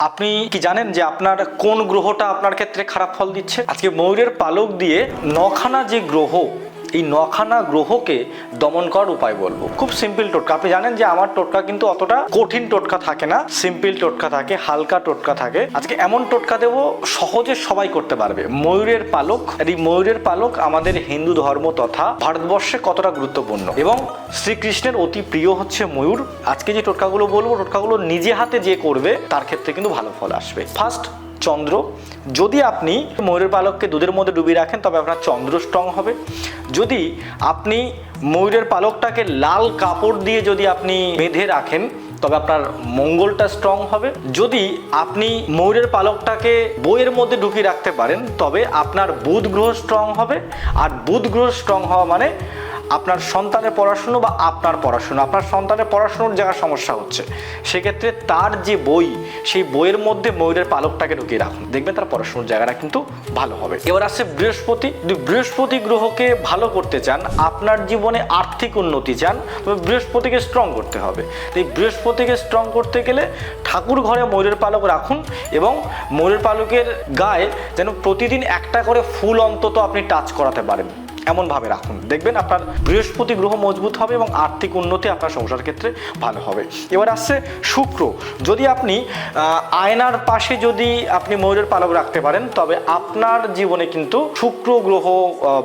আপনি কি জানেন যে আপনার কোন গ্রহটা আপনার ক্ষেত্রে খারাপ ফল দিচ্ছে? আজকে ময়ূরের পালক দিয়ে 9খানা যে গ্রহ, এই 9খানা গ্রহকে দমন করার উপায় বলবো। খুব সিম্পল টোটকা। আপনি জানেন যে আমার টোটকা কিন্তু অতটা কঠিন টোটকা থাকে না, সিম্পল টোটকা থাকে, হালকা টোটকা থাকে। আজকে এমন টোটকা দেবো সহজে সবাই করতে পারবে। ময়ূরের পালক, আর এই ময়ূরের পালক আমাদের হিন্দু ধর্ম তথা ভারতবর্ষে কতটা গুরুত্বপূর্ণ, এবং শ্রীকৃষ্ণের অতি প্রিয় হচ্ছে ময়ূর। আজকে যে টোটকাগুলো বলবো, টোটকাগুলো নিজে হাতে যে করবে তার ক্ষেত্রে কিন্তু ভালো ফল আসবে। ফার্স্ট, চন্দ্র। যদি আপনি ময়ূরের পালককে দুধের মধ্যে ডুবিয়ে রাখেন তবে আপনার চন্দ্র স্ট্রং হবে। যদি আপনি ময়ূরের পালকটাকে লাল কাপড় দিয়ে যদি আপনি বেঁধে রাখেন তবে আপনার মঙ্গলটা স্ট্রং হবে। যদি আপনি ময়ূরের পালকটাকে বইয়ের মধ্যে ঢুকিয়ে রাখতে পারেন তবে আপনার বুধ গ্রহ স্ট্রং হবে। আর বুধ গ্রহ স্ট্রং হওয়া মানে আপনার সন্তানের পড়াশুনো বা আপনার পড়াশুনো, আপনার সন্তানের পড়াশুনোর জায়গায় সমস্যা হচ্ছে, সেক্ষেত্রে তার যে বই, সেই বইয়ের মধ্যে ময়ূরের পালকটাকে ঢুকিয়ে রাখুন, দেখবেন তার পড়াশুনোর জায়গাটা কিন্তু ভালো হবে। এবার আসছে বৃহস্পতি। যদি বৃহস্পতি গ্রহকে ভালো করতে চান, আপনার জীবনে আর্থিক উন্নতি চান, তবে বৃহস্পতিকে স্ট্রং করতে হবে। এই বৃহস্পতিকে স্ট্রং করতে গেলে ঠাকুর ঘরে ময়ূরের পালক রাখুন এবং ময়ূরের পালকের গায়ে যেন প্রতিদিন একটা করে ফুল অন্তত আপনি টাচ করাতে পারেন, এমনভাবে রাখুন। দেখবেন আপনার বৃহস্পতি গ্রহ মজবুত হবে এবং আর্থিক উন্নতি আপনার সংসার ক্ষেত্রে ভালো হবে। এবার আসছে শুক্র। যদি আপনি আয়নার পাশে যদি আপনি ময়ূরের পালক রাখতে পারেন তবে আপনার জীবনে কিন্তু শুক্র গ্রহ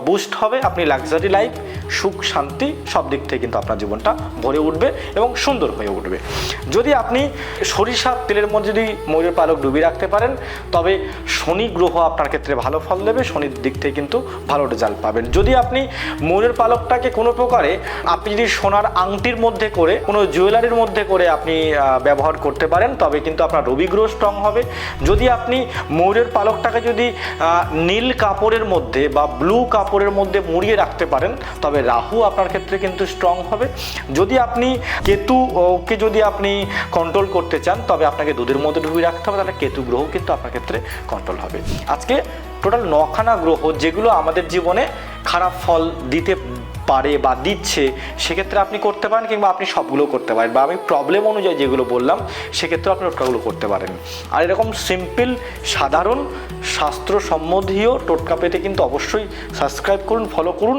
বুস্ট হবে। আপনি লাক্সারি লাইফ, সুখ, শান্তি সব দিক থেকে কিন্তু আপনার জীবনটা ভরে উঠবে এবং সুন্দর হয়ে উঠবে। যদি আপনি সরিষার তেলের মধ্যে যদি ময়ূরের পালক ডুবিয়ে রাখতে পারেন তবে শনি গ্রহ আপনার ক্ষেত্রে ভালো ফল দেবে, শনির দিক থেকে কিন্তু ভালো রেজাল্ট পাবেন। যদি আপনি ময়ূরের পালকটাকে কোনো প্রকারে আপনি যদি সোনার আংটির মধ্যে করে, কোনো জুয়েলারির মধ্যে করে আপনি ব্যবহার করতে পারেন তবে কিন্তু আপনার রবি গ্রহ স্ট্রং হবে। যদি আপনি ময়ূরের পালকটাকে যদি নীল কাপড়ের মধ্যে বা ব্লু কাপড়ের মধ্যে মুড়িয়ে রাখতে পারেন তবে রাহু আপনার ক্ষেত্রে কিন্তু স্ট্রং হবে। যদি আপনি কেতুকে যদি আপনি কন্ট্রোল করতে চান তবে আপনাকে দুধের মধ্যে ডুবিয়ে রাখতে হবে, তাহলে কেতু গ্রহ কিন্তু আপনার ক্ষেত্রে কন্ট্রোল হবে। আজকে টোটাল 9খানা গ্রহ যেগুলো আমাদের জীবনে খারাপ ফল দিতে পারে বা দিচ্ছে, সেক্ষেত্রে আপনি করতে পারেন, কিংবা আপনি সবগুলো করতে পারেন, বা আমি প্রবলেম অনুযায়ী যেগুলো বললাম সেক্ষেত্রে আপনি টোটকাগুলো করতে পারেন। আর এরকম সিম্পল সাধারণ শাস্ত্র সম্বন্ধীয় টোটকা পেতে কিন্তু অবশ্যই সাবস্ক্রাইব করুন, ফলো করুন।